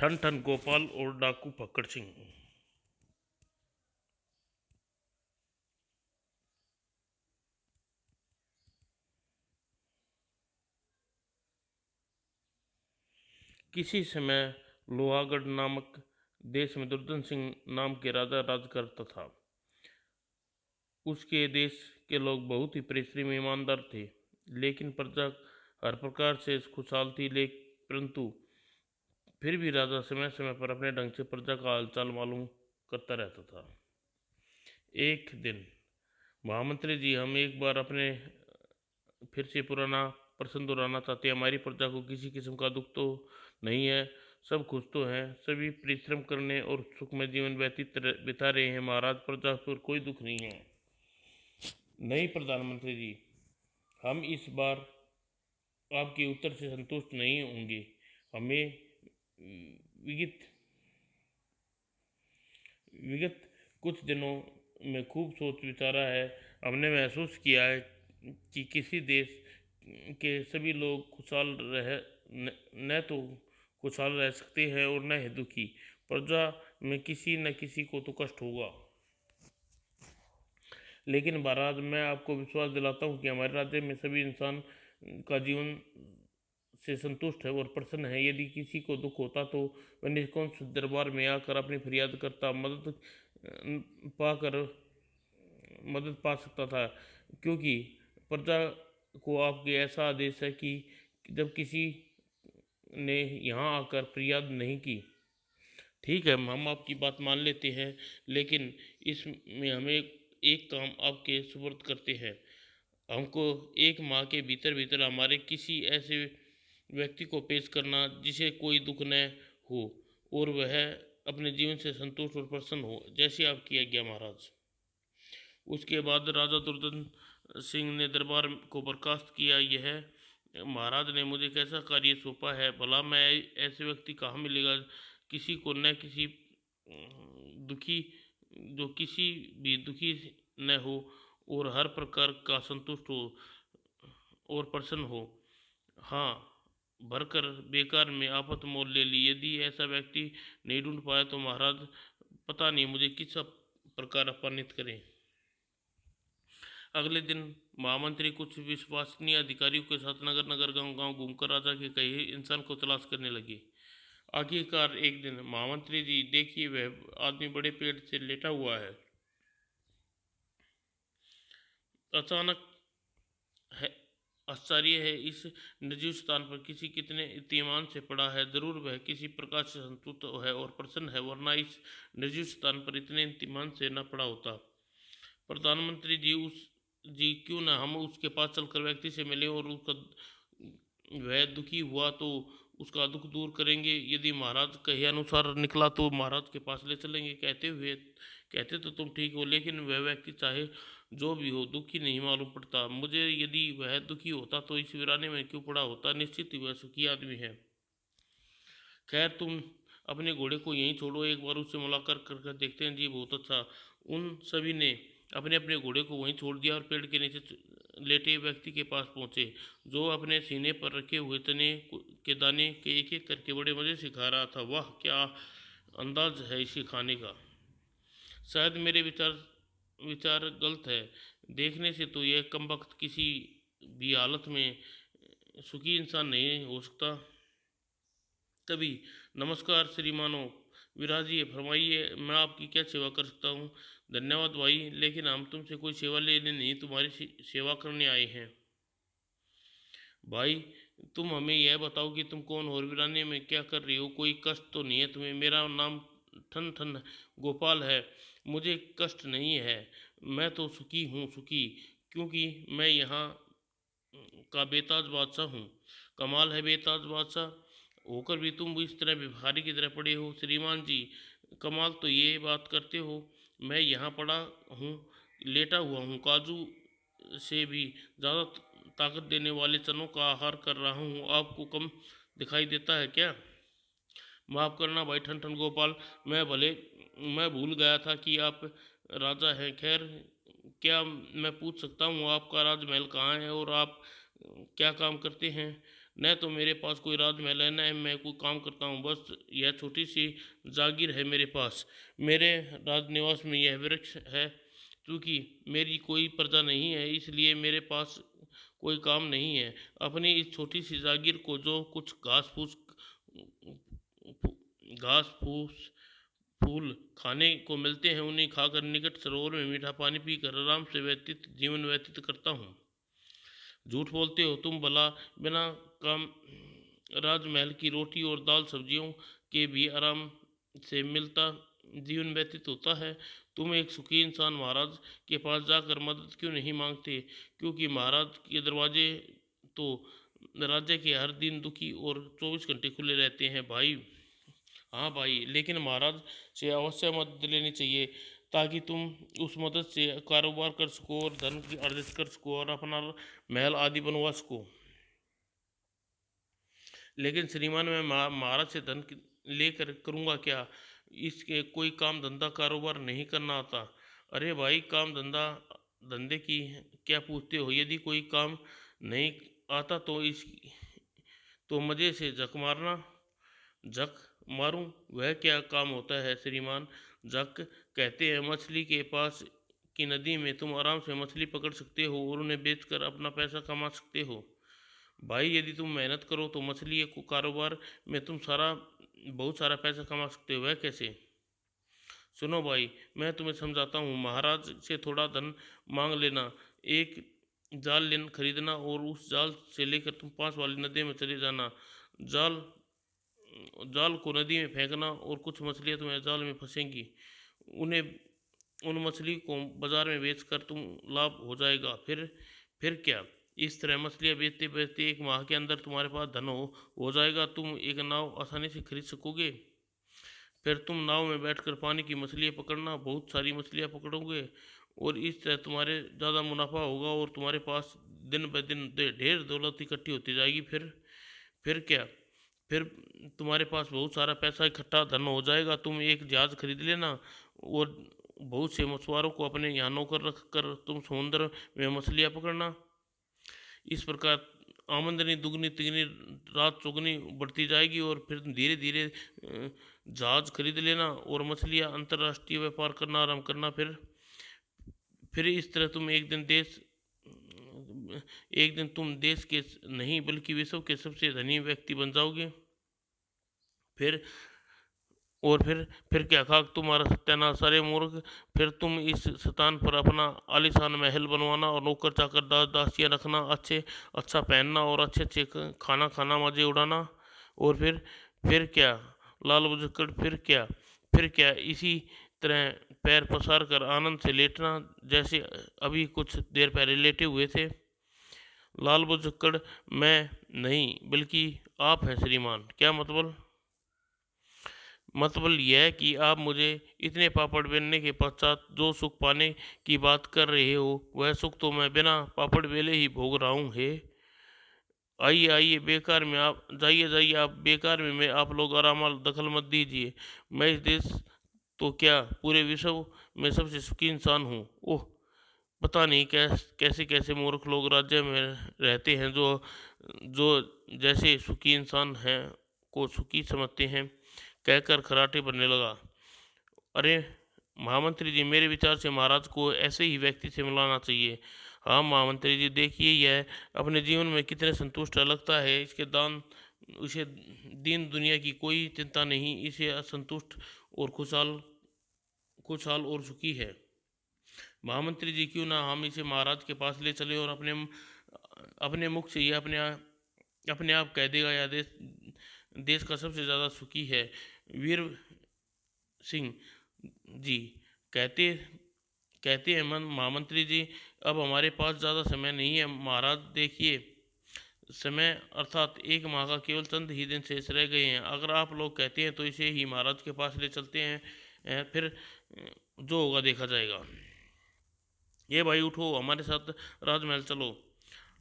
ठन ठन गोपाल और डाकू फक्कड़ सिंह। किसी समय लोहागढ़ नामक देश में दुर्योधन सिंह नाम के राजा राज करता था। उसके देश के लोग बहुत ही परिश्रमी ईमानदार थे, लेकिन प्रजा हर प्रकार से खुशहाल थी। परंतु फिर भी राजा समय समय पर अपने ढंग से प्रजा का हालचाल मालूम करता रहता था। एक दिन महामंत्री जी, हम एक बार अपने फिर से पुराना प्रश्न दोहराना चाहते हैं। हमारी प्रजा को किसी किस्म का दुख तो नहीं है, सब खुश तो हैं, सभी परिश्रम करने और सुखमय जीवन बिता रहे हैं। महाराज, प्रजा पर कोई दुख नहीं है। नहीं प्रधानमंत्री जी, हम इस बार आपके उत्तर से संतुष्ट नहीं होंगे। हमें विगत कुछ दिनों में खूब सोच विचारा है। हमने महसूस किया है कि किसी देश के सभी लोग खुशहाल न तो खुशहाल रह सकते हैं और न ही दुखी। प्रजा में किसी न किसी को तो कष्ट होगा। लेकिन महाराज, मैं आपको विश्वास दिलाता हूँ कि हमारे राज्य में सभी इंसान का जीवन से संतुष्ट है और प्रसन्न है। यदि किसी को दुख होता तो वह निष्कंठ दरबार में आकर अपनी फरियाद करता, मदद पा सकता था। क्योंकि प्रजा को आपके ऐसा आदेश है कि जब किसी ने यहाँ आकर फरियाद नहीं की, ठीक है, हम आपकी बात मान लेते हैं, लेकिन इसमें हमें एक काम आपके सुपुर्द करते हैं। हमको एक माह के भीतर भीतर हमारे किसी ऐसे व्यक्ति को पेश करना जिसे कोई दुख न हो और वह अपने जीवन से संतुष्ट और प्रसन्न हो, जैसी आपकी आज्ञा महाराज। उसके बाद राजा दुर्योधन सिंह ने दरबार को बर्खास्त किया। यह महाराज ने मुझे कैसा कार्य सौंपा है, भला मैं ऐसे व्यक्ति कहाँ मिलेगा किसी को न किसी दुखी जो किसी भी दुखी न हो और हर प्रकार का संतुष्ट हो और प्रसन्न हो। हाँ, भरकर बेकार में आफत मोल ले ली। यदि ऐसा व्यक्ति नहीं ढूंढ पाया तो महाराज पता नहीं मुझे किस प्रकार अपमानित करें। अगले दिन महामंत्री कुछ विश्वसनीय अधिकारियों के साथ नगर नगर गांव गांव घूमकर राजा के कई इंसान को तलाश करने लगे। आखिरकार एक दिन, महामंत्री जी देखिए, वह आदमी बड़े पेड़ से लेटा हुआ है। अचानक है आश्चर्य है, इस निर्जीव स्थान पर किसी कितने इत्मीनान से पड़ा है। जरूर वह किसी प्रकार से संतुष्ट है और प्रसन्न है, वरना इस निर्जीव स्थान पर इतने इत्मीनान से न पड़ा होता। प्रधानमंत्री जी, क्यों ना हम उसके पास चलकर व्यक्ति से मिले और उसका वह दुखी हुआ तो उसका दुख दूर करेंगे। यदि महाराज कहे अनुसार निकला तो महाराज के पास ले चलेंगे। कहते तो तुम ठीक हो, लेकिन वह व्यक्ति चाहे जो भी हो दुखी नहीं मालूम पड़ता मुझे। यदि वह दुखी होता तो इस वीराने में क्यों पड़ा होता? निश्चित ही वह सुखी आदमी है। खैर, तुम अपने घोड़े को यहीं छोड़ो, एक बार उससे मुलाकात कर देखते हैं। जी बहुत अच्छा। उन सभी ने अपने अपने घोड़े को वहीं छोड़ दिया और पेड़ के नीचे लेटे व्यक्ति के पास पहुंचे, जो अपने सीने पर रखे हुए चने के दाने के एक एक करके बड़े मजे से खा रहा था। वाह, क्या अंदाज है इसे खाने का। शायद मेरे विचार गलत है। देखने से तो यह कमबख्त किसी भी हालत में सुखी इंसान नहीं हो सकता। तभी, नमस्कार श्रीमानो, विराजिए, फरमाइए, मैं आपकी क्या सेवा कर सकता हूँ? धन्यवाद भाई, लेकिन हम तुमसे कोई सेवा लेने नहीं, तुम्हारी सेवा करने आए हैं। भाई, तुम हमें यह बताओ कि तुम कौन हो और वीराने में क्या कर रही हो? कोई कष्ट तो नहीं है तुम्हें? मेरा नाम ठन ठन गोपाल है, मुझे कष्ट नहीं है। मैं तो सुखी हूँ, सुखी क्योंकि मैं यहाँ का बेताज बादशाह हूँ। कमाल है, बेताज बादशाह होकर भी तुम इस तरह भिखारी की तरह पड़े हो। श्रीमान जी, कमाल तो ये बात करते हो, मैं यहाँ पड़ा हूँ, लेटा हुआ हूँ, काजू से भी ज़्यादा ताकत देने वाले चनों का आहार कर रहा हूँ। आपको कम दिखाई देता है क्या? माफ़ करना भाई ठन ठन गोपाल, मैं भूल गया था कि आप राजा हैं। खैर, क्या मैं पूछ सकता हूँ आपका राजमहल कहाँ है और आप क्या काम करते हैं? न तो मेरे पास कोई राजमहल है, न मैं कोई काम करता हूँ, बस यह छोटी सी जागीर है मेरे पास। मेरे राजनिवास में यह वृक्ष है। क्योंकि मेरी कोई प्रजा नहीं है, इसलिए मेरे पास कोई काम नहीं है। अपनी इस छोटी सी जागीर को जो कुछ घास फूस फूल खाने को मिलते हैं, उन्हें खाकर निकट सरोवर में मीठा पानी पीकर आराम से जीवन व्यतीत करता हूँ। झूठ बोलते हो तुम भला। बिना काम राजमहल की रोटी और दाल सब्जियों के भी आराम से मिलता जीवन व्यतीत होता है। तुम एक सुखी इंसान महाराज के पास जाकर मदद क्यों नहीं मांगते? क्योंकि महाराज के दरवाजे तो राज्य के हर दिन दुखी और 24 घंटे खुले रहते हैं भाई। हाँ भाई, लेकिन महाराज से अवश्य मदद लेनी चाहिए, ताकि तुम उस मदद से कारोबार कर सको और धन की अर्जित कर सको और अपना महल आदि बनवा सको। लेकिन श्रीमान, मैं महाराज से धन लेकर करूँगा क्या? इसके कोई काम धंधा कारोबार नहीं करना आता। अरे भाई, काम धंधा धंधे की क्या पूछते हो? यदि कोई काम नहीं आता तो मजे से झक मारूं, वह क्या काम होता है श्रीमान? झक कहते हैं मछली के पास की नदी में तुम आराम से मछली पकड़ सकते हो और उन्हें बेचकर अपना पैसा कमा सकते हो। भाई, यदि तुम मेहनत करो तो मछली को कारोबार में तुम बहुत सारा पैसा कमा सकते हो। वह कैसे? सुनो भाई, मैं तुम्हें समझाता हूँ। महाराज से थोड़ा धन मांग लेना, एक जाल खरीदना और उस जाल से लेकर तुम पास वाली नदी में चले जाना। जाल जाल को नदी में फेंकना और कुछ मछलियाँ तुम्हें जाल में फंसेंगी। उन्हें उन मछली को बाजार में बेचकर तुम लाभ हो जाएगा। फिर क्या? इस तरह मछलियाँ बेचते बेचते 1 माह के अंदर तुम्हारे पास धन हो जाएगा। तुम एक नाव आसानी से खरीद सकोगे। फिर तुम नाव में बैठकर पानी की मछलियाँ पकड़ना, बहुत सारी मछलियाँ पकड़ोगे और इस तरह तुम्हारे ज़्यादा मुनाफा होगा और तुम्हारे पास दिन ब दिन ढेर दौलत इकट्ठी होती जाएगी। फिर क्या? फिर तुम्हारे पास बहुत सारा पैसा इकट्ठा धन हो जाएगा। तुम एक जहाज खरीद लेना और बहुत से मछुआरों को अपने यहाँ नौकर रख कर तुम समुद्र में मछलियाँ पकड़ना। इस प्रकार आमदनी दुगनी तिगनी रात चौगुनी बढ़ती जाएगी और फिर धीरे धीरे जहाज खरीद लेना और मछलियाँ अंतर्राष्ट्रीय व्यापार करना आरंभ करना। फिर इस तरह तुम एक दिन तुम देश के नहीं बल्कि विश्व के सबसे धनी व्यक्ति बन जाओगे। फिर फिर क्या खाक तुम्हारा सत्यानाश। अरे मूर्ख, फिर तुम इस स्थान पर अपना आलीशान महल बनवाना और नौकर चाकर दासियाँ रखना, अच्छा पहनना और अच्छे खाना खाना, मजे उड़ाना। और फिर क्या लाल बुजक्कड़? फिर क्या इसी तरह पैर पसार कर आनंद से लेटना, जैसे अभी कुछ देर पहले लेटे हुए थे। लाल बुजक्कड़ मैं नहीं बल्कि आप हैं श्रीमान। क्या मतलब? मतलब यह कि आप मुझे इतने पापड़ बेलने के पश्चात जो सुख पाने की बात कर रहे हो, वह सुख तो मैं बिना पापड़ बेले ही भोग रहा हूँ। हे आइए आइए, बेकार में आप जाइए आप बेकार में आप लोग आराम दखल मत दीजिए। मैं इस देश तो क्या पूरे विश्व में सबसे सुखी इंसान हूँ। ओह, पता नहीं कैसे कैसे मूर्ख लोग राज्य में रहते हैं, जो जो जैसे सुखी इंसान हैं को सुखी समझते हैं। कहकर खराटे भरने लगा। अरे महामंत्री जी, मेरे विचार से महाराज को ऐसे ही व्यक्ति से मिलाना चाहिए। हाँ महामंत्री जी, देखिए यह अपने जीवन में कितने संतुष्ट लगता है। उसे दीन दुनिया की कोई चिंता नहीं। इसे असंतुष्ट और खुशहाल और सुखी है। महामंत्री जी, क्यों ना हम इसे महाराज के पास ले चले और अपने मुख से यह अपने आप कह देगा, यह देश का सबसे ज़्यादा सुखी है। वीर सिंह जी कहते हैं महामंत्री जी, अब हमारे पास ज़्यादा समय नहीं है। महाराज देखिए, समय अर्थात 1 माह का केवल चंद ही दिन शेष रह गए हैं। अगर आप लोग कहते हैं तो इसे ही महाराज के पास ले चलते हैं। फिर जो होगा देखा जाएगा। ये भाई उठो, हमारे साथ राजमहल चलो।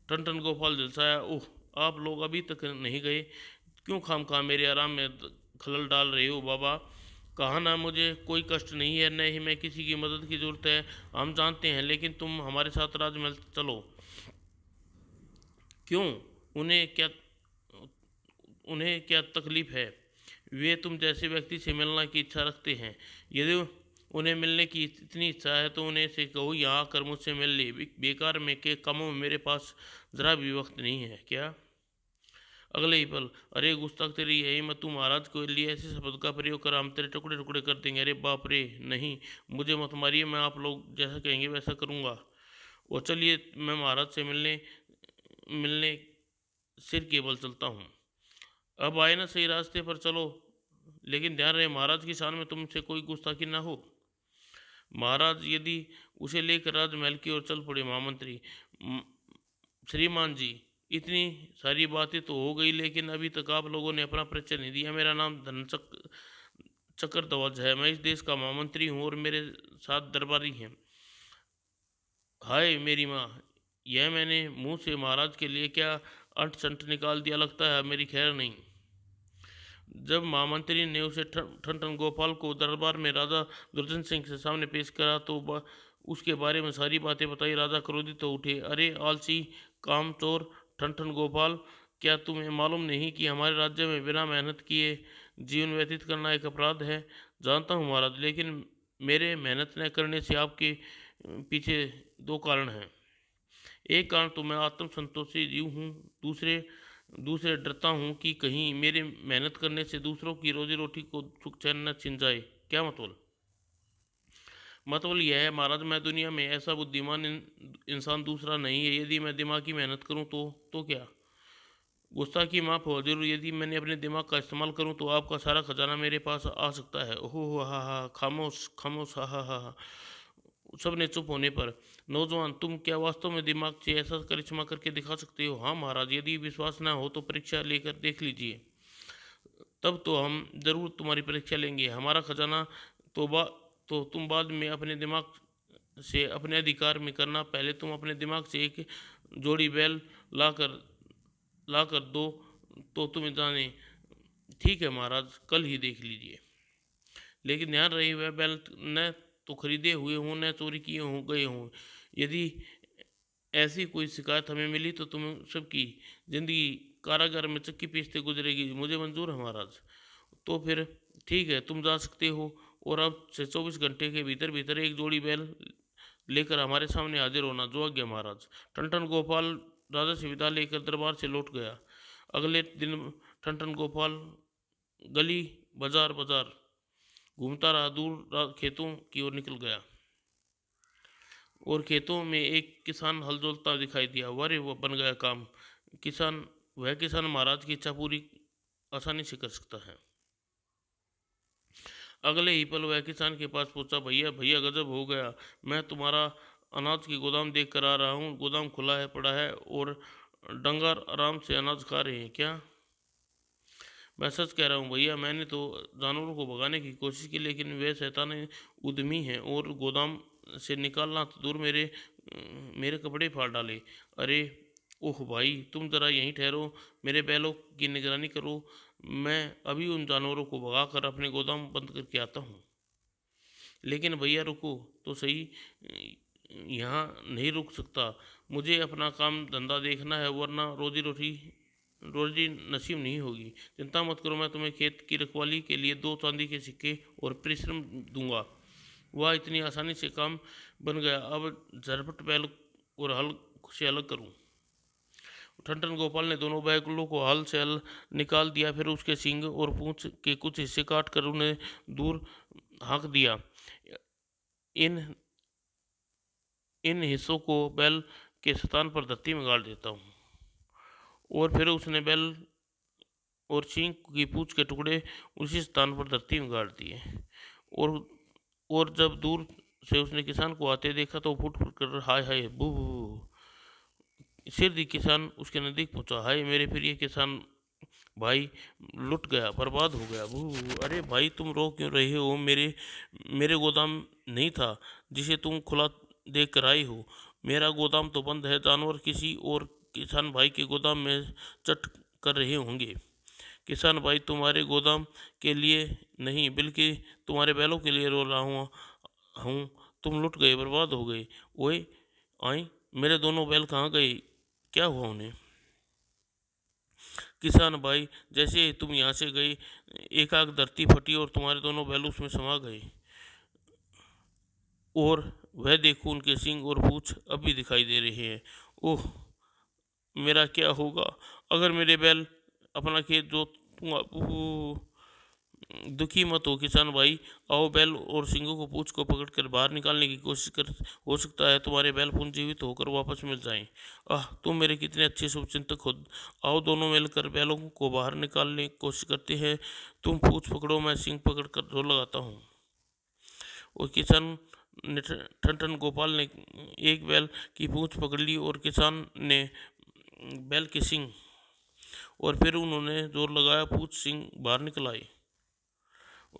टन गोपाल झुलसाया। ओह, आप लोग अभी तक नहीं गए? क्यों खामखा मेरे आराम में खलल डाल रहे हो बाबा? कहा ना, मुझे कोई कष्ट नहीं है, न ही मैं किसी की मदद की जरूरत है, हम जानते हैं। लेकिन तुम हमारे साथ राजमहल चलो। क्यों? उन्हें क्या तकलीफ है? वे तुम जैसे व्यक्ति से मिलना की इच्छा रखते हैं। यदि उन्हें मिलने की इतनी इच्छा है तो उन्हें से कहो यहाँ आकर मुझसे मिल ले। बेकार में के कामों में मेरे पास जरा भी वक्त नहीं है। क्या? अगले ही पल, अरे गुस्ताख तेरी यही हिम्मत, तू महाराज के लिए ऐसे शब्द का प्रयोग कर, हम तेरे टुकड़े टुकड़े कर देंगे। अरे बाप रे, नहीं, मुझे मत मारिए, मैं आप लोग जैसा कहेंगे वैसा करूँगा। और चलिए, मैं महाराज से मिलने मिलने सिर के बल चलता हूँ। अब आए ना सही रास्ते पर चलो, लेकिन ध्यान रहे महाराज की शान में तुमसे कोई गुस्ताखी ना हो। महाराज यदि उसे लेकर राजमहल की ओर चल पड़े। महामंत्री, श्रीमान जी, इतनी सारी बातें तो हो गई, लेकिन अभी तक आप लोगों ने अपना परिचय नहीं दिया। मेरा नाम चक्रध्वज है। मैं इस देश का महामंत्री हूँ और मेरे साथ दरबारी हैं। हाय मेरी माँ, यह मैंने मुंह से महाराज के लिए क्या अंट संट निकाल दिया, लगता है मेरी खैर नहीं। जब महामंत्री ने उसे ठन गोपाल को दरबार में राजा दुर्जन सिंह के सामने पेश करा तो उसके बारे में सारी बातें बताई। राजा क्रोधित हो उठे। अरे आलसी कामचोर ठन गोपाल, क्या तुम्हें मालूम नहीं कि हमारे राज्य में बिना मेहनत किए जीवन व्यतीत करना एक अपराध है? जानता हूँ महाराज, लेकिन मेरे मेहनत न करने से आपके पीछे दो कारण हैं। एक कारण तो मैं आत्म संतोषी जीव हूँ, दूसरे दूसरे डरता हूँ कि कहीं मेरे मेहनत करने से दूसरों की रोजी रोटी को सुख चैन न छिन जाए। क्या मतलब? मतलब यह है महाराज, मैं दुनिया में ऐसा बुद्धिमान इंसान दूसरा नहीं है। यदि मैं दिमाग की मेहनत करूँ तो क्या? गुस्सा की माफ हो जरूर। यदि मैंने अपने दिमाग का इस्तेमाल करूँ तो आपका सारा खजाना मेरे पास आ सकता है। ओहो, हा हा, खामोश खामोश, हा हा हा। सब ने चुप होने पर, नौजवान, तुम क्या वास्तव में दिमाग से ऐसा करिश्मा करके दिखा सकते हो? हाँ महाराज, यदि विश्वास ना हो तो परीक्षा लेकर देख लीजिए। तब तो हम जरूर तुम्हारी परीक्षा लेंगे। हमारा खजाना तो तो तुम बाद में अपने दिमाग से अपने अधिकार में करना। पहले तुम अपने दिमाग से एक जोड़ी बैल लाकर लाकर दो तो तुम्हें जाने। ठीक है महाराज, कल ही देख लीजिए। लेकिन ध्यान रहे, वह बैल न तो खरीदे हुए हों न चोरी किए हों गए हों। यदि ऐसी कोई शिकायत हमें मिली तो तुम सबकी जिंदगी कारागार में चक्की पीसते गुजरेगी। मुझे मंजूर है महाराज। तो फिर ठीक है, तुम जा सकते हो और अब से 24 घंटे के भीतर भीतर एक जोड़ी बैल लेकर हमारे सामने हाजिर होना। जो आज्ञा महाराज। टन गोपाल राजा से विदा लेकर दरबार से लौट गया। अगले दिन टन गोपाल गली बाजार बाजार घूमता रहा, दूर खेतों की ओर निकल गया और खेतों में एक किसान हल जोतता दिखाई दिया। वारे वो बन गया काम। वह किसान महाराज की इच्छा पूरी आसानी से कर सकता है। अगले ही पल वह किसान के पास पहुंचा। भैया भैया, गजब हो गया, मैं तुम्हारा अनाज की गोदाम देख कर आ रहा हूँ। गोदाम खुला है पड़ा है और डंगर आराम से अनाज खा रहे हैं। क्या? मैं सच कह रहा हूँ भैया, मैंने तो जानवरों को भगाने की कोशिश की, लेकिन वे शैतान उद्यमी हैं और गोदाम से निकालना तो दूर, मेरे मेरे कपड़े फाड़ डाले। अरे ओह भाई, तुम ज़रा यहीं ठहरो, मेरे बैलों की निगरानी करो। मैं अभी उन जानवरों को भगाकर अपने गोदाम बंद करके आता हूँ। लेकिन भैया रुको तो सही, यहाँ नहीं रुक सकता। मुझे अपना काम धंधा देखना है, वरना रोजी नसीब नहीं होगी। चिंता मत करो, मैं तुम्हें खेत की रखवाली के लिए 2 चांदी के सिक्के और परिश्रम दूंगा। वह इतनी आसानी से काम बन गया। अब झरपट बैल और हल से अलग करूं। ठन गोपाल ने दोनों बैलों को हल से निकाल दिया। फिर उसके सींग और पूंछ के कुछ हिस्से काट कर उन्हें दूर हाँक दिया। इन इन हिस्सों को बैल के स्थान पर धरती में गाड़ देता हूँ। और फिर उसने बैल और सींग की पूंछ के टुकड़े उसी स्थान पर धरती में गाड़ दिए। और और जब दूर से उसने किसान को आते देखा तो फुट फुट कर हाय हाय बू बू सिर दी किसान उसके नजदीक पहुंचा। हाय मेरे प्रिय किसान भाई, लुट गया, बर्बाद हो गया। बू अरे भाई, तुम रो क्यों रहे हो? मेरे गोदाम नहीं था जिसे तुम खुला देख कर आई हो। मेरा गोदाम तो बंद है। जानवर किसी और किसान भाई के गोदाम में चट कर रहे होंगे। किसान भाई, तुम्हारे गोदाम के लिए नहीं बल्कि तुम्हारे बैलों के लिए रो रहा हूँ। तुम लुट गए, बर्बाद हो गए। ओए आई, मेरे दोनों बैल कहाँ गए? क्या हुआ उन्हें? किसान भाई, जैसे ही तुम यहाँ से गए, एकाएक धरती फटी और तुम्हारे दोनों बैल उसमें समा गए, और वह देखो उनके सींग और पूंछ अब भी दिखाई दे रहे हैं। ओह, मेरा क्या होगा अगर मेरे बैल अपना खेत जोतूंगा। ओह, दुखी मत हो किसान भाई, आओ बैल और सिंगों को पूंछ को पकड़कर बाहर निकालने की कोशिश कर, हो सकता है तुम्हारे बैल पुनर्जीवित होकर वापस मिल जाएं। आह, तुम मेरे कितने अच्छे शुभचिंतक हो। आओ दोनों मिलकर बैलों को बाहर निकालने की कोशिश करते हैं। तुम पूंछ पकड़ो, मैं सिंग पकड़ कर जोर लगाता हूँ। और किसान ने ठन गोपाल ने एक बैल की पूंछ पकड़ ली और किसान ने बैल के सिंग, और फिर उन्होंने जोर लगाया, पूंछ सिंग बाहर निकल आई।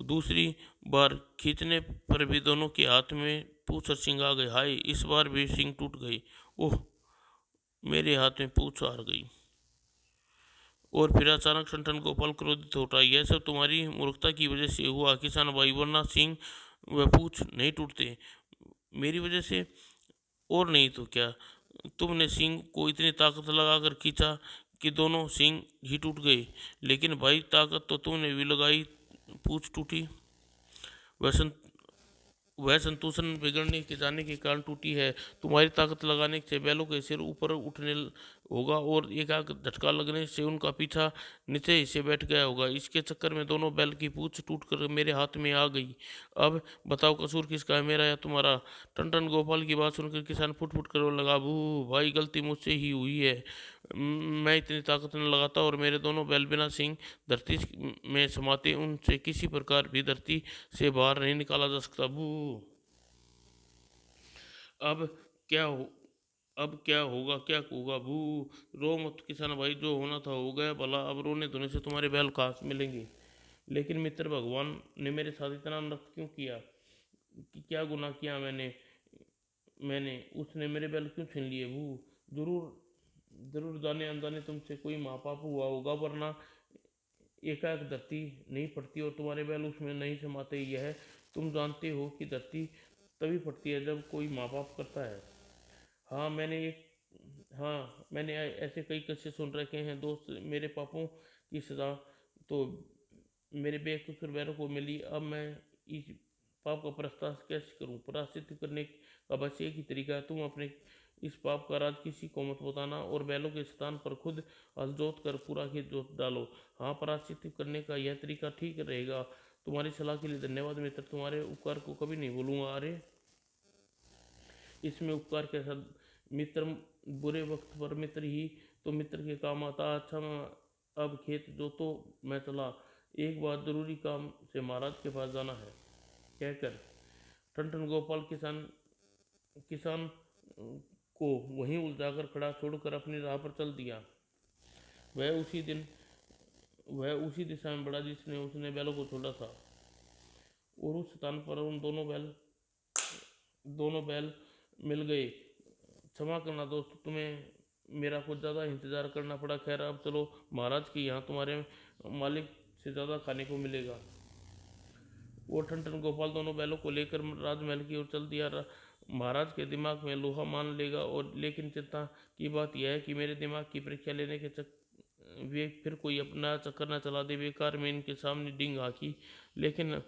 दूसरी बार खींचने पर भी दोनों के हाथ में पूंछ और सिंग आ गए। हाय, इस बार भी सिंग टूट गई। ओह, मेरे हाथ में पूंछ हार गई। और फिर अचानक ठन गोपाल क्रोधित हो उठा। यह सब तुम्हारी मूर्खता की वजह से हुआ किसान भाई, वरना सिंह व पूंछ नहीं टूटते मेरी वजह से। और नहीं तो क्या, तुमने सिंह को इतनी ताकत लगाकर खींचा कि दोनों सिंह ही टूट गए। लेकिन भाई, ताकत तो तुमने भी लगाई, पूंछ टूटी। वह वह संतुलन बिगड़ने के जाने के कारण टूटी है। तुम्हारी ताकत लगाने से बैलों के सिर ऊपर उठने होगा और एक आग झटका लगने से उनका पीछा नीचे हिस्से बैठ गया होगा। इसके चक्कर में दोनों बैल की पूंछ टूटकर मेरे हाथ में आ गई। अब बताओ कसूर किसका है, मेरा या तुम्हारा। टन गोपाल की बात सुनकर किसान फुट फुट कर लगा। बू भाई, गलती मुझसे ही हुई है। मैं इतनी ताकत न लगाता और मेरे दोनों बैल बिना सिंह धरती में समाते उनसे किसी प्रकार भी धरती से बाहर नहीं निकाला जा सकता। बू, अब क्या हो अब क्या होगा, क्या होगा। बू, रो मत किसान भाई, जो होना था हो गया। भला अब रोने धोने से तुम्हारे बैल कहाँ से मिलेंगे। लेकिन मित्र, भगवान ने मेरे साथ इतना नरक क्यों किया, कि क्या गुनाह किया मैंने उसने मेरे बैल क्यों छीन लिए। बू, जरूर जरूर जाने अनजाने तुमसे कोई महापाप हुआ होगा, वरना एकाएक धरती नहीं फटती और तुम्हारे बैल उसमें नहीं समाते। यह तुम जानते हो कि धरती तभी फटती है जब कोई माँ बाप करता है। हाँ मैंने एक हाँ मैंने ऐसे कई किस्से सुन रखे हैं दोस्त। मेरे पापों की सजा तो मेरे बेकसूर बैलों को मिली। अब मैं इस पाप का प्रायश्चित कैसे करूं। प्रायश्चित करने का बस एक ही तरीका है, तुम अपने इस पाप का राज किसी को मत बताना और बैलों के स्थान पर खुद हल जोत कर पूरा खेत जोत डालो। हाँ, प्रायश्चित करने का यह तरीका ठीक रहेगा। तुम्हारी सलाह के लिए धन्यवाद मित्र, तुम्हारे उपकार को कभी नहीं भूलूंगा। अरे, इसमें उपकार कैसा मित्र, बुरे वक्त पर मित्र ही तो मित्र के काम आता। अच्छा, मैं अब खेत जोतो मैं चला, एक बार जरूरी काम से महाराज के पास जाना है, कहकर ठन गोपाल किसान किसान को वहीं उलझाकर खड़ा छोड़कर अपनी राह पर चल दिया। वह उसी दिन वह उसी दिशा में बढ़ा जिसने उसने बैलों को छोड़ा था, और उस स्थान पर उन दोनों बैल मिल गए। क्षमा करना दोस्त, तुम्हें मेरा कुछ ज़्यादा इंतज़ार करना पड़ा। खैर, अब चलो महाराज के यहाँ, तुम्हारे मालिक से ज़्यादा खाने को मिलेगा। वो ठन गोपाल दोनों बैलों को लेकर राजमहल की ओर चल दिया। महाराज के दिमाग में लोहा मान लेगा, और लेकिन चिंता की बात यह है कि मेरे दिमाग की परीक्षा लेने के वे फिर कोई अपना चक्कर न चला दे। बेकार में इनके सामने डिंग हाकी, लेकिन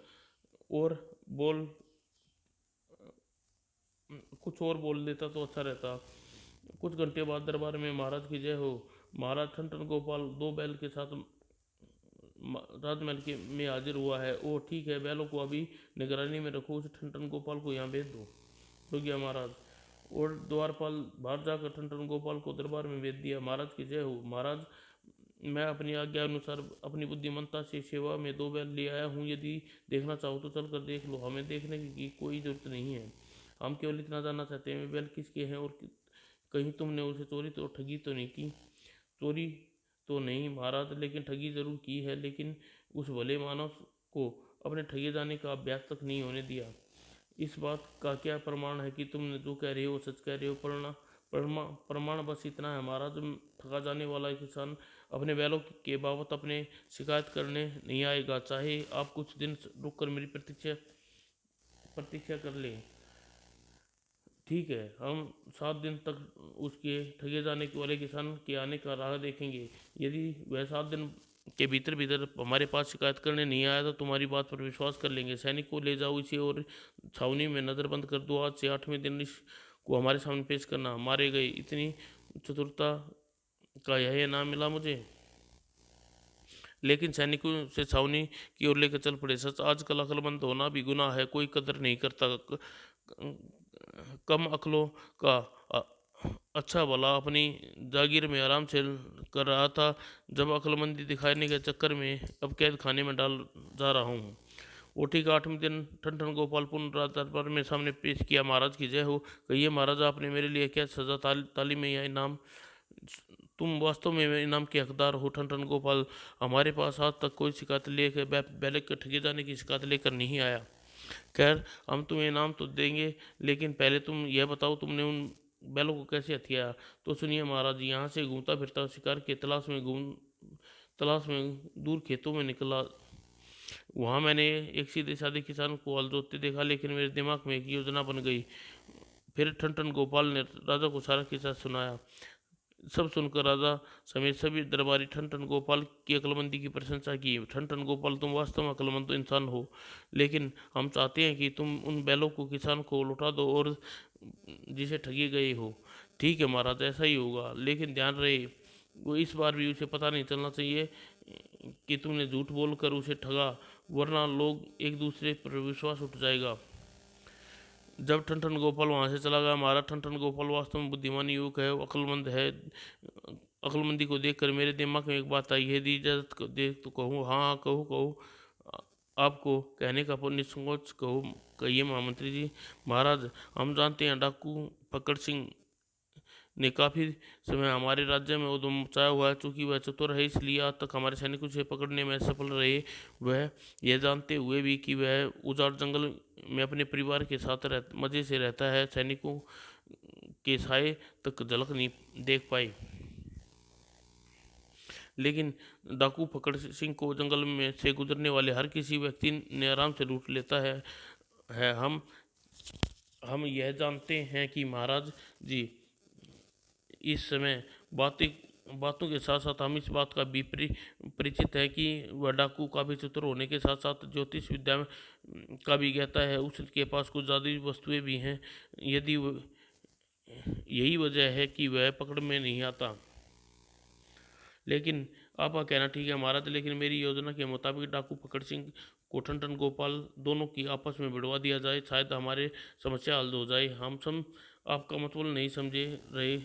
और बोल कुछ और बोल देता तो अच्छा रहता। कुछ घंटे बाद दरबार में महाराज की जय हो। महाराज ठन गोपाल दो बैल के साथ राजमहल के में हाजिर हुआ है। ओ ठीक है, बैलों को अभी निगरानी में रखो, उस ठन गोपाल को यहाँ भेज दो। हो गया महाराज। और द्वारपाल बाहर जाकर ठन गोपाल को दरबार में भेज दिया। महाराज की जय हो। महाराज, मैं अपनी आज्ञा अनुसार अपनी बुद्धिमत्ता से सेवा में दो बैल ले आया हूँ। यदि देखना चाहो तो चल कर देख लो, हमें देखने की कोई जरूरत नहीं है। हम केवल इतना जानना चाहते हैं बैल किसके हैं, और कहीं तुमने उसे चोरी तो ठगी तो नहीं की। चोरी तो नहीं महाराज, लेकिन ठगी जरूर की है। लेकिन उस भले मानव को अपने ठगे जाने का अभ्यास तक नहीं होने दिया। इस बात का क्या प्रमाण है कि तुम जो कह रहे हो सच कह रहे हो। प्रमाण बस इतना है महाराज, ठगा जाने वाला किसान अपने बैलों के बाबत अपने शिकायत करने नहीं आएगा, चाहे आप कुछ दिन रुक कर मेरी प्रतीक्षा प्रतीक्षा कर लें। ठीक है, हम 7 दिन तक उसके ठगे जाने वाले किसान के आने का राह देखेंगे। यदि वह 7 दिन के भीतर भीतर हमारे पास शिकायत करने नहीं आया तो तुम्हारी बात पर विश्वास कर लेंगे। सैनिक को ले जाओ इसे और छावनी में नज़रबंद कर दो। आज से 8वें दिन इसको हमारे सामने पेश करना। मारे गए, इतनी चतुरता का यह इनाम मिला मुझे। लेकिन सैनिकों से छावनी की ओर लेकर चल पड़े। सच, आजकल अक्लमंद होना भी गुनाह है, कोई कदर नहीं करता कम अक्लों का। अच्छा भला अपनी जागीर में आराम से कर रहा था, जब अक्लमंदी दिखाने के चक्कर में अब कैद खाने में डाल जा रहा हूँ। वो ठीक 8वें दिन ठन ठन गोपाल पुनः राज दरबार में सामने पेश किया। महाराज की जय हो। कहिए महाराज, आपने मेरे लिए क्या सजा ताली में या इनाम? तुम वास्तव में मेरे इनाम के हकदार हो ठन ठन गोपाल। हमारे पास आज तक कोई शिकायत लेकर बैलक के ठगे जाने की शिकायत लेकर नहीं आया। खैर, हम तुम्हें इनाम तो देंगे, लेकिन पहले तुम यह बताओ तुमने उन बैलों को कैसे हथियाया? तो सुनिए महाराज, यहाँ से घूमता फिरता शिकार के तलाश में दूर खेतों में निकला। वहाँ मैंने एक सीधे साधे किसान को हल जोतते देखा, लेकिन मेरे दिमाग में एक योजना बन गई। फिर ठन ठन गोपाल ने राजा को सारा किस्सा सुनाया। सब सुनकर राजा समेत सभी दरबारी ठन ठन गोपाल की अक्लमंदी की प्रशंसा की। ठन ठन गोपाल, तुम वास्तव में अक्लमंद इंसान हो, लेकिन हम चाहते हैं कि तुम उन बैलों को किसान को लौटा दो और जिसे ठगे गए हो। ठीक है महाराज, ऐसा ही होगा, लेकिन ध्यान रहे वो इस बार भी उसे पता नहीं चलना चाहिए कि तुमने झूठ बोलकर उसे ठगा, वरना लोग एक दूसरे पर विश्वास उठ जाएगा। जब ठन ठन गोपाल वहाँ से चला गया, महाराज ठन ठन गोपाल वास्तव में बुद्धिमान युवक है, अक्लमंद है। अक्लमंदी को देखकर मेरे दिमाग में एक बात आई है। दी इजाजत दे तो कहूँ? हाँ हाँ, कहो कहो। आपको कहने का निसंकोच कहो। कहिए महामंत्री जी। महाराज, हम जानते हैं डाकू फक्कड़ सिंह ने काफ़ी समय हमारे राज्य में उद्यम मचाया हुआ है। चूंकि वह चतुर है, इसलिए आज तक हमारे सैनिकों से पकड़ने में सफल रहे। वह यह जानते हुए भी कि वह उजाड़ जंगल में अपने परिवार के साथ मज़े से रहता है, सैनिकों के साए तक झलक नहीं देख पाए। लेकिन डाकू फक्कड़ सिंह को जंगल में से गुजरने वाले हर किसी व्यक्ति ने आराम से लूट लेता है। हम यह जानते हैं कि महाराज जी, इस समय बातों के साथ साथ हम इस बात का भी परिचित है कि वह डाकू काफ़ी चतुर होने के साथ साथ ज्योतिष विद्या का भी ज्ञाता है। उसके पास कुछ जादुई वस्तुएं भी हैं। यदि यही वजह है कि वह पकड़ में नहीं आता। लेकिन आपका कहना ठीक है महाराज, लेकिन मेरी योजना के मुताबिक डाकू फक्कड़ सिंह को ठन ठन गोपाल दोनों की आपस में भिड़वा दिया जाए, शायद हमारे समस्या हल हो जाए। हम सब आपका मतलब नहीं समझे रहे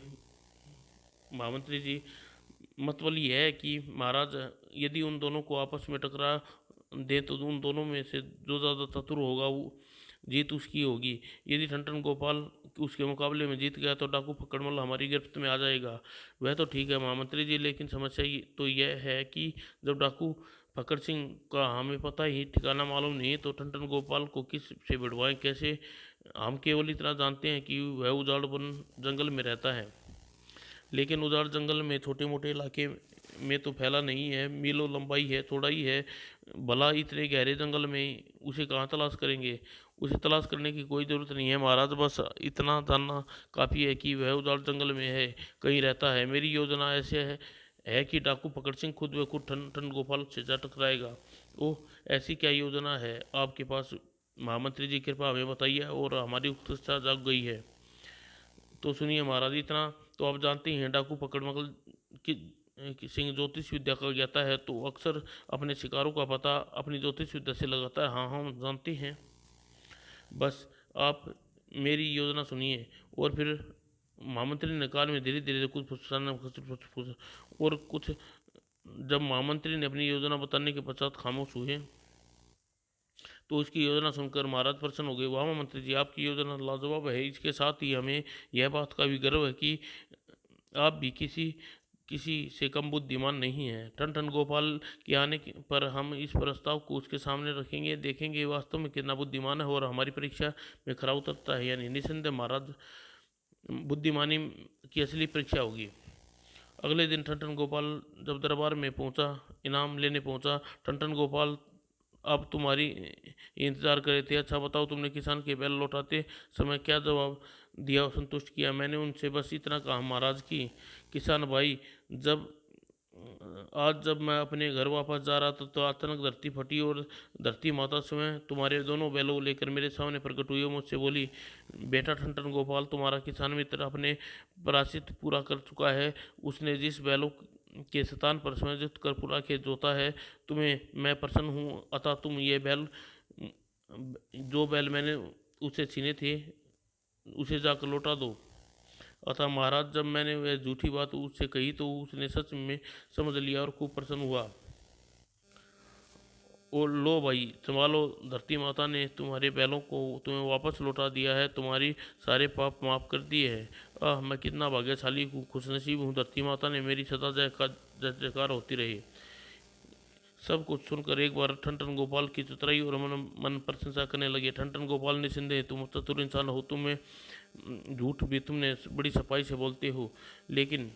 महामंत्री जी। मतलब यह है कि महाराज, यदि उन दोनों को आपस में टकरा दे तो उन दोनों में से जो ज़्यादा चतुर होगा वो जीत उसकी होगी। यदि ठन गोपाल उसके मुकाबले में जीत गया तो डाकू फक्कड़मल हमारी गिरफ्त में आ जाएगा। वह तो ठीक है महामंत्री जी, लेकिन समस्या तो यह है कि जब डाकू फक्कड़ सिंह का हमें पता ही ठिकाना मालूम नहीं है तो ठन गोपाल को किस से भिड़वाएं कैसे? हम केवल इतना जानते हैं कि वह उजाड़ वन जंगल में रहता है, लेकिन उजाड़ जंगल में छोटे मोटे इलाके में तो फैला नहीं है, मीलों लंबाई है, चौड़ाई है। भला इतने गहरे जंगल में उसे कहाँ तलाश करेंगे? उसे तलाश करने की कोई ज़रूरत नहीं है महाराज, बस इतना जानना काफ़ी है कि वह उजाड़ जंगल में है, कहीं रहता है। मेरी योजना ऐसे है कि डाकू फक्कड़ सिंह खुद ब खुद ठन ठन गोपाल से जा टकराएगा। ओह, ऐसी क्या योजना है आपके पास महामंत्री जी? कृपया हमें बताइए, और हमारी उत्सुकता जाग गई है। तो सुनिए महाराज, इतना तो आप जानते ही हैं, डाकू पकड़मल की सिंह ज्योतिष विद्या का ज्ञाता है, तो अक्सर अपने शिकारों का पता अपनी ज्योतिष विद्या से लगाता है। हाँ हम जानते हैं। बस आप मेरी योजना सुनिए। और फिर महामंत्री ने कान में धीरे धीरे कुछ और कुछ। जब महामंत्री ने अपनी योजना बताने के पश्चात खामोश हुए तो उसकी योजना सुनकर महाराज प्रसन्न हो गए। वाह मंत्री जी, आपकी योजना लाजवाब है। इसके साथ ही हमें यह बात का भी गर्व है कि आप भी किसी से कम बुद्धिमान नहीं हैं। ठन ठन गोपाल के आने पर हम इस प्रस्ताव को उसके सामने रखेंगे, देखेंगे वास्तव में कितना बुद्धिमान है और हमारी परीक्षा में खरा उतरता है या नहीं। निसंदेह महाराज, बुद्धिमानी की असली परीक्षा होगी। अगले दिन ठन ठन गोपाल जब दरबार में पहुंचा, इनाम लेने पहुंचा, ठन ठन गोपाल अब तुम्हारी इंतज़ार कर रहे थे। अच्छा बताओ, तुमने किसान के बैल लौटाते समय क्या जवाब दिया और संतुष्ट किया। मैंने उनसे बस इतना कहा, महाराज की किसान भाई, जब मैं अपने घर वापस जा रहा था तो अचानक धरती फटी और धरती माता स्वयं तुम्हारे दोनों बैलों को लेकर मेरे सामने प्रकट हुई और मुझसे बोली, बेटा ठनठन गोपाल, तुम्हारा किसान मित्र अपने प्रायश्चित पूरा कर चुका है। उसने जिस बैलों के स्थान पर स्वयं युद्ध कर पूरा खेत जोता है, तुम्हें मैं प्रसन्न हूँ। अतः तुम ये बैल, जो बैल मैंने उसे छीने थे, उसे जाकर लौटा दो। अतः महाराज, जब मैंने वह झूठी बात उससे कही तो उसने सच में समझ लिया और खूब प्रसन्न हुआ। और लो भाई, संभालो, धरती माता ने तुम्हारे बैलों को तुम्हें वापस लौटा दिया है, तुम्हारी सारे पाप माफ कर दिए हैं। मैं कितना भाग्यशाली हूँ, खुशनसीब हूँ। धरती माता ने मेरी सदा जय जयकार होती रही। सब कुछ सुनकर एक बार ठनठन गोपाल की चतुराई और मन प्रशंसा करने लगे। ठनठन गोपाल ने निसंदेह, तुम चतुर इंसान हो, तुम्हें झूठ भी तुमने बड़ी सफाई से बोलते हो, लेकिन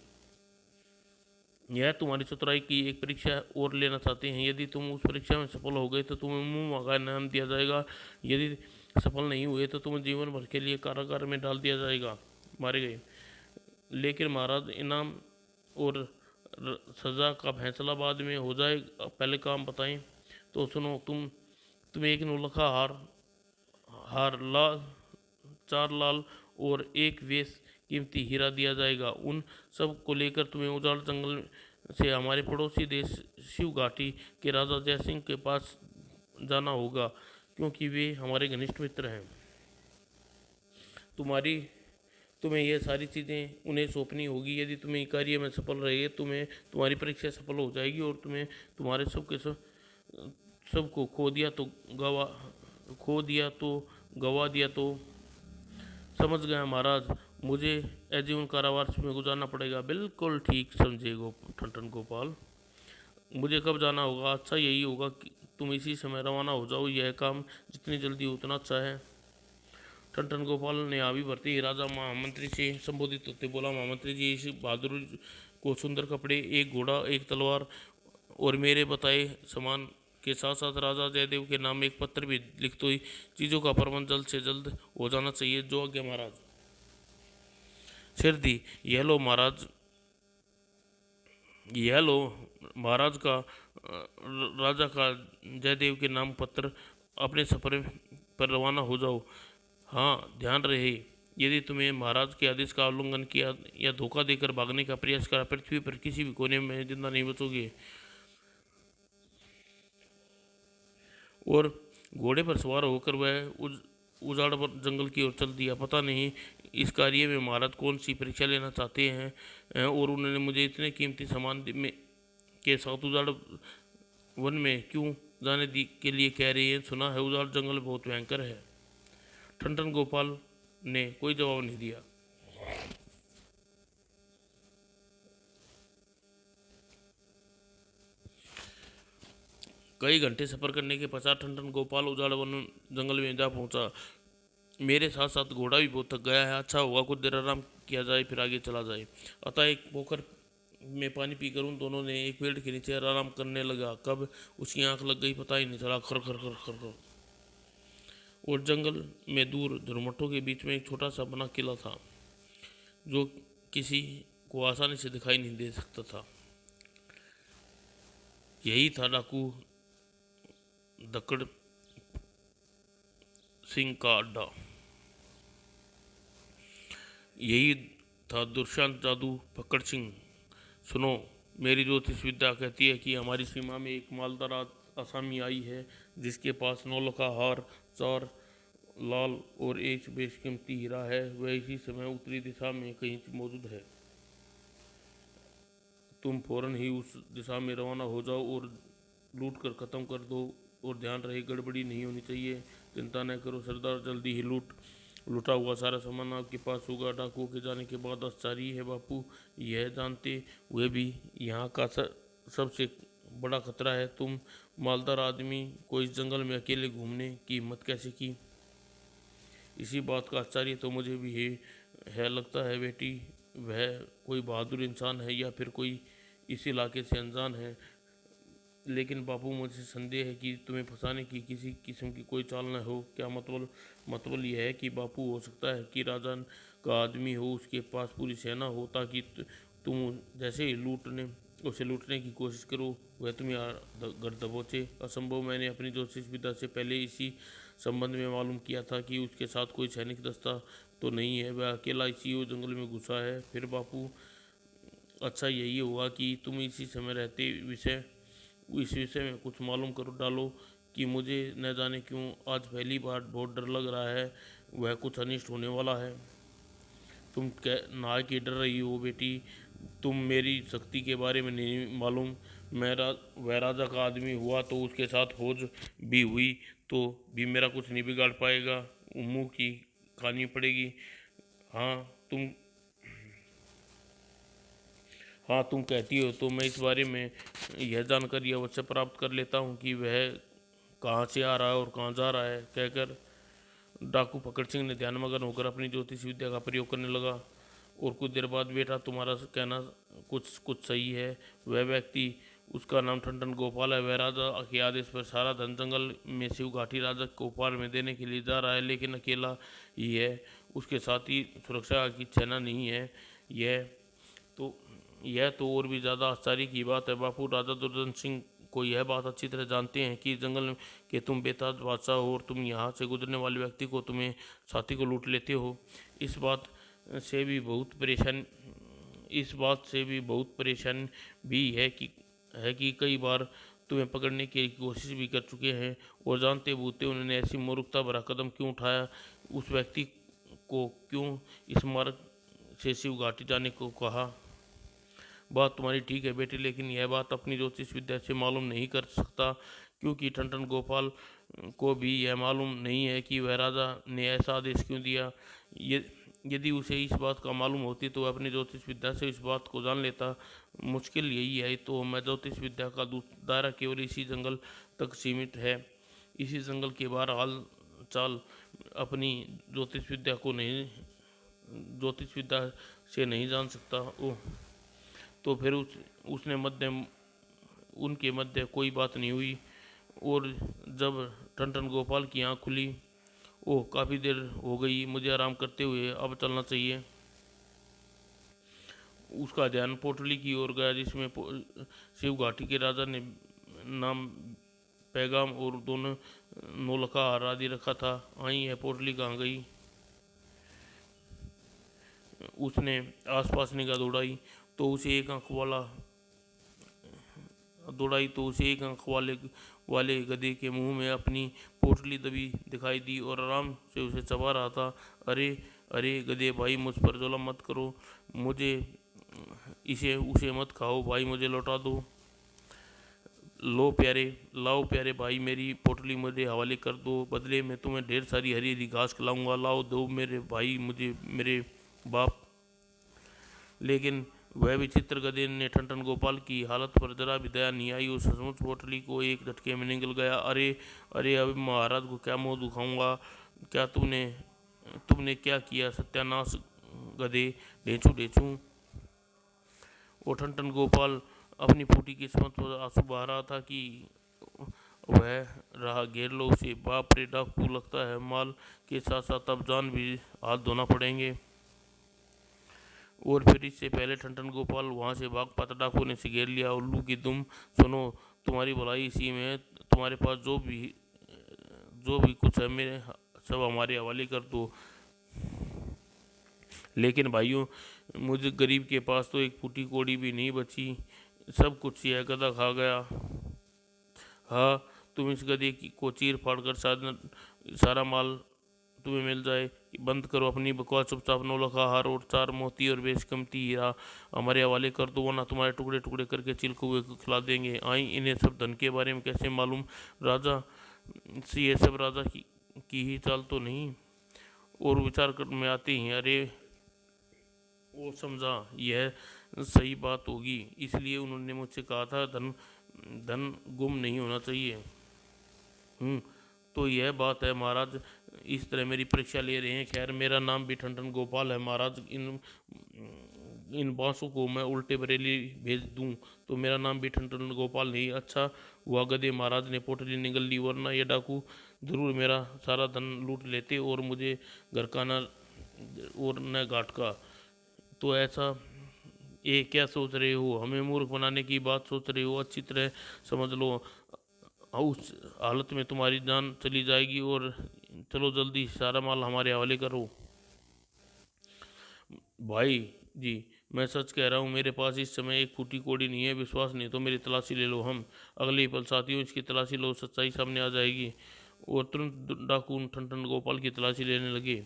यह तुम्हारी चतुराई की एक परीक्षा और लेना चाहते हैं। यदि तुम उस परीक्षा में सफल हो गए तो तुम्हें मुंह मांगा इनाम दिया जाएगा। यदि सफल नहीं हुए तो तुम्हें जीवन भर के लिए कारागार में डाल दिया जाएगा, मारे गए। लेकिन महाराज, इनाम और सज़ा का फैसला बाद में हो जाए, पहले काम बताएं। तो सुनो, तुम्हें एक नौलखा हार हार लाल 4 लाल और एक वेश कीमती हीरा दिया जाएगा। उन सब को लेकर तुम्हें उजाड़ जंगल से हमारे पड़ोसी देश शिव घाटी के राजा जयसिंह के पास जाना होगा, क्योंकि वे हमारे घनिष्ठ मित्र हैं। तुम्हें यह सारी चीज़ें उन्हें सौंपनी होगी। यदि तुम्हें कार्य में सफल रहे, तुम्हारी परीक्षा सफल हो जाएगी और तुम्हें तुम्हारे सबको गवा दिया तो समझ गया महाराज, मुझे आजीवन कारावास में गुजारना पड़ेगा। बिल्कुल ठीक समझे ठनठन गोपाल। मुझे कब जाना होगा? अच्छा, यही होगा कि तुम इसी समय रवाना हो जाओ। यह काम जितनी जल्दी हो उतना अच्छा है। ठनठन गोपाल ने आवी भरते ही राजा महामंत्री से संबोधित होते बोला, महामंत्री जी, इस बहादुर को सुंदर कपड़े, एक घोड़ा, एक तलवार और मेरे बताए सामान के साथ साथ राजा जयदेव के नाम एक पत्र भी लिख दो। चीज़ों का प्रबंध जल्द से जल्द हो जाना चाहिए। जो आज्ञा महाराज। सिर दी। यह लो महाराज का राजा का जयदेव के नाम पत्र। अपने सफर पर रवाना हो जाओ। हाँ, ध्यान रहे, यदि तुम्हें महाराज के आदेश का उल्लंघन किया या धोखा देकर भागने का प्रयास करा, पृथ्वी पर किसी भी कोने में जिंदा नहीं बचोगे। और घोड़े पर सवार होकर वह उजाड़ जंगल की ओर चल दिया। पता नहीं इस कार्य में महाराज कौन सी परीक्षा लेना चाहते हैं और उन्होंने मुझे इतने कीमती सामान के साथ उजाड़ वन में क्यों जाने के लिए कह रही है। सुना है उजाड़ जंगल बहुत भयंकर है। ठनठन गोपाल ने कोई जवाब नहीं दिया। कई घंटे सफर करने के पश्चात ठनठन गोपाल उजाड़ वन जंगल में जा पहुंचा। मेरे साथ साथ घोड़ा भी बहुत थक गया है। अच्छा होगा कुछ देर आराम किया जाए, फिर आगे चला जाए। अतः एक पोखर में पानी पीकर उन दोनों ने एक पेड़ के नीचे आराम करने लगा। कब उसकी आंख लग गई पता ही नहीं चला। खर खर खर खर खर। और जंगल में दूर झुरमुटों के बीच में एक छोटा सा बना किला था, जो किसी को आसानी से दिखाई नहीं दे सकता था। यही था डाकू दक्कड़ सिंह का अड्डा। यही था दुष्यंत जादू पकड़ सिंह। सुनो, मेरी ज्योतिष विद्या कहती है कि हमारी सीमा में एक मालदार आसामी आई है, जिसके पास 9 लाख हार, 4 लाल और एक बेशकीमती हीरा है। वह इसी समय उत्तरी दिशा में कहीं मौजूद है। तुम फौरन ही उस दिशा में रवाना हो जाओ और लूट कर ख़त्म कर दो। और ध्यान रहे, गड़बड़ी नहीं होनी चाहिए। चिंता न करो सरदार, जल्दी ही लूटा हुआ सारा सामान आपके पास होगा। डाकुओं के जाने के बाद आश्चर्य है बापू, यह जानते हुए भी यहाँ का सबसे बड़ा खतरा है। तुम मालदार आदमी को इस जंगल में अकेले घूमने की हिम्मत कैसे की? इसी बात का आश्चर्य तो मुझे भी है। लगता है बेटी, वह कोई बहादुर इंसान है या फिर कोई इस इलाके से अनजान है। लेकिन बापू मुझे संदेह है कि तुम्हें फंसाने की किसी किस्म की कोई चाल न हो। क्या मतलब यह है कि बापू हो सकता है कि राजा का आदमी हो, उसके पास पूरी सेना हो, ताकि तुम जैसे ही उसे लूटने की कोशिश करो वह तुम्हें घर दबोचे। असंभव। मैंने अपनी ज्योतिष विद्या से पहले इसी संबंध में मालूम किया था कि उसके साथ कोई सैनिक दस्ता तो नहीं है, वह अकेला इसी जंगल में घुसा है। फिर बापू, अच्छा यही हुआ कि तुम इसी समय रहते इस विषय में कुछ मालूम कर डालो कि मुझे न जाने क्यों आज पहली बार बहुत डर लग रहा है, वह कुछ अनिष्ट होने वाला है। तुम ना कि डर रही हो बेटी, तुम मेरी शक्ति के बारे में नहीं मालूम। वह राजा का आदमी हुआ तो उसके साथ फौज भी हुई तो भी मेरा कुछ नहीं बिगाड़ पाएगा, मुंह की खानी पड़ेगी। हाँ तुम हाँ तुम कहती हो तो मैं इस बारे में यह जानकारी अवश्य प्राप्त कर लेता हूँ कि वह कहाँ से आ रहा है और कहाँ जा रहा है। कहकर डाकू फकड़ सिंह ने ध्यानमग्न होकर अपनी ज्योतिष विद्या का प्रयोग करने लगा। और कुछ देर बाद, बेटा तुम्हारा कहना कुछ कुछ सही है, वह व्यक्ति, उसका नाम ठंडन गोपाल है, वह राजा के आदेश पर सारा धन जंगल में शिव घाटी राजा को उपहार में देने के लिए जा रहा है, लेकिन अकेला ही है, उसके साथ ही सुरक्षा की सेना नहीं है। यह तो यह तो और भी ज़्यादा आश्चर्य की बात है बापू। राजा दुर्जन सिंह को यह बात अच्छी तरह जानते हैं कि जंगल के तुम बेताज बादशाह हो और तुम यहाँ से गुजरने वाले व्यक्ति को तुम्हें साथी को लूट लेते हो। से भी बहुत परेशान इस बात से भी बहुत परेशान भी है कि कई बार तुम्हें पकड़ने की कोशिश भी कर चुके हैं, और जानते बूझते उन्होंने ऐसी मूर्खता भरा कदम क्यों उठाया, उस व्यक्ति को क्यों इस मार्ग से शिव घाटी जाने को कहा। बात तुम्हारी ठीक है बेटी, लेकिन यह बात अपनी ज्योतिष विद्या से मालूम नहीं कर सकता, क्योंकि ठंडन गोपाल को भी यह मालूम नहीं है कि वह राजा ने ऐसा आदेश क्यों दिया। यदि उसे इस बात का मालूम होती तो वह अपनी ज्योतिष विद्या से इस बात को जान लेता। मुश्किल यही है तो मैं ज्योतिष विद्या का दायरा केवल इसी जंगल तक सीमित है। इसी जंगल के बाहर हाल चाल अपनी ज्योतिष विद्या को नहीं ज्योतिष विद्या से नहीं जान सकता। ओह, तो फिर उसने उनके मध्य कोई बात नहीं हुई। और जब टन गोपाल की आँख खुली, ओह काफ़ी देर हो गई, मुझे आराम करते हुए अब चलना चाहिए। उसका ध्यान पोटली की ओर गया जिसमें शिव घाटी के राजा ने नाम, पैगाम और दोनों नौलखा हार आदि रखा था। आई है पोटली कहाँ गई। उसने आसपास निगाह दौड़ाई तो उसे एक आंख वाले गधे के मुंह में अपनी पोटली दबी दिखाई दी और आराम से उसे चबा रहा था। अरे अरे गधे भाई, मुझ पर जुल्म मत करो, मुझे इसे उसे मत खाओ भाई, मुझे लौटा दो। लाओ प्यारे भाई, मेरी पोटली मुझे हवाले कर दो, बदले में तुम्हें ढेर सारी हरी हरी घास खिलाऊंगा। लाओ दो मेरे भाई मुझे मेरे बाप। लेकिन वह विचित्र गधे ने ठन गोपाल की हालत पर जरा भी दया नहीं आई। उस सचमुच पोटली को एक झटके में निगल गया। अरे अरे, अब महाराज को क्या मुंह दिखाऊंगा। क्या तुमने क्या किया सत्यानाश गधे, ढेंचू ढेंचू। वो ठन गोपाल अपनी फूटी किस्मत पर आंसू बहा रहा था कि वह रहा, घेर लो उसे। बाप रे डाकू, लगता है माल के साथ साथ अब जान भी हाथ धोना पड़ेंगे। और फिर इससे पहले ठन गोपाल वहां से भाग पाता, डाकू ने सिगेर लिया। उल्लू की दुम, सुनो, तुम्हारी भलाई इसी में है, तुम्हारे पास जो भी कुछ है मेरे सब हमारे हवाले कर दो। लेकिन भाइयों, मुझे गरीब के पास तो एक फूटी कोड़ी भी नहीं बची, सब कुछ यह गधा खा गया। हाँ, तुम इस गधे को चीर फाड़ कर सारा माल तुम्हें मिल जाए। बंद करो अपनी बकवास, चुपचाप 9 लाख हार और 4 मोती और बेशकीमती हीरा हमारे हवाले कर दो, वरना तुम्हारे टुकड़े टुकड़े करके चिलकुए को खिला देंगे। आई, इन्हें सब धन के बारे में कैसे मालूम। राजा ये सब राजा की ही चाल तो नहीं। और विचार कर में आते हैं, अरे वो समझा यह सही बात होगी, इसलिए उन्होंने मुझसे कहा था धन धन गुम नहीं होना चाहिए। तो यह बात है महाराज, इस तरह मेरी परीक्षा ले रहे हैं। खैर, मेरा नाम भी ठन गोपाल है महाराज। इन बांसों को मैं उल्टे बरेली भेज दूं तो मेरा नाम भी ठन गोपाल नहीं। अच्छा हुआ गधे महाराज ने पोटली निगल ली, वरना ये डाकू जरूर मेरा सारा धन लूट लेते और मुझे घर का न और न घाट का। तो ऐसा ये क्या सोच रहे हो? हमें मूर्ख बनाने की बात सोच रहे हो? अच्छी तरह समझ लो, उस हालत में तुम्हारी जान चली जाएगी। और चलो जल्दी सारा माल हमारे हवाले करो। भाई जी, मैं सच कह रहा हूँ, मेरे पास इस समय एक फूटी कोड़ी नहीं है। विश्वास नहीं तो मेरी तलाशी ले लो। हम अगले ही पल साथियों इसकी तलाशी लो, सच्चाई सामने आ जाएगी। और तुरंत डाकू ठन ठन गोपाल की तलाशी लेने लगे।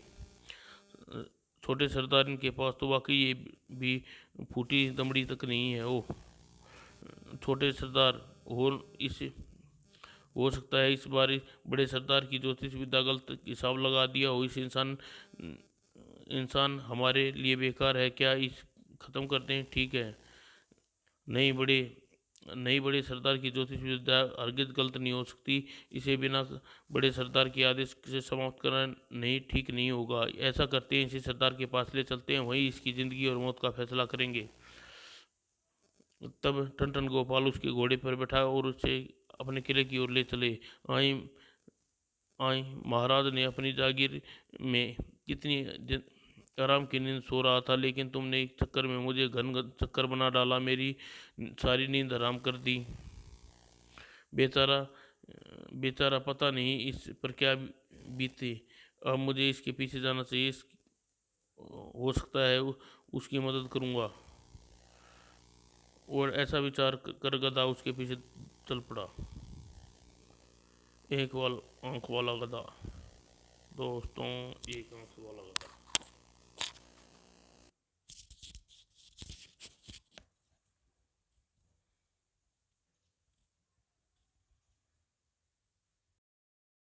छोटे सरदार के पास तो वाकई ये भी फूटी दमड़ी तक नहीं है। ओ छोटे सरदार, और इस हो सकता है इस बार बड़े सरदार की ज्योतिष विद्या गलत हिसाब लगा दिया हो। इस इंसान हमारे लिए बेकार है क्या? इस खत्म करते हैं, ठीक है? नहीं बड़े नहीं बड़े सरदार की ज्योतिष विद्या हरगिज गलत नहीं हो सकती। इसे बिना बड़े सरदार के आदेश से समाप्त करना नहीं ठीक नहीं होगा। ऐसा करते हैं, इसे सरदार के पास ले चलते हैं, वहीं इसकी जिंदगी और मौत का फैसला करेंगे। तब टन टन गोपाल उसके घोड़े पर बैठा और उसे अपने किले की ओर ले चले। आई आई महाराज ने अपनी जागीर में कितनी आराम की नींद सो रहा था, लेकिन तुमने एक चक्कर में मुझे घन चक्कर बना डाला, मेरी सारी नींद हराम कर दी। बेचारा बेचारा पता नहीं इस पर क्या बीते। अब मुझे इसके पीछे जाना चाहिए। हो सकता है उसकी मदद करूंगा। और ऐसा विचार कर गधा उसके पीछे चल पड़ा। एक आंख वाला गधा। दोस्तों, एक आंख वाला